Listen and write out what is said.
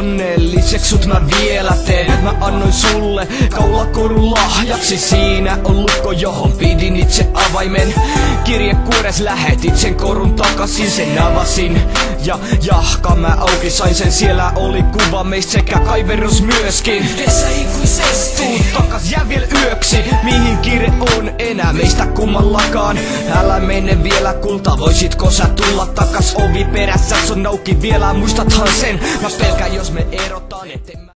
onnelliseksi sut mä vielä teen. Mä annoin sulle kaulakorun lahjaksi. Siinä on lukko, johon pidin itse avaimen. Kirjekuores lähetit sen korun takasin, sen avasin. Ja jahka mä auki sain sen, siellä oli kuva meistä sekä kaiverus myöskin. Yhdessä ikuisesti tuut takas, jää vielä yöksi. Mihin kiire on enää meistä kummallakaan? Älä mene vielä kulta, voisitko sä tulla takas? Ovi perässä, sun auki vielä, muistathan sen. Mä pelkään jos me erotaan, etten mä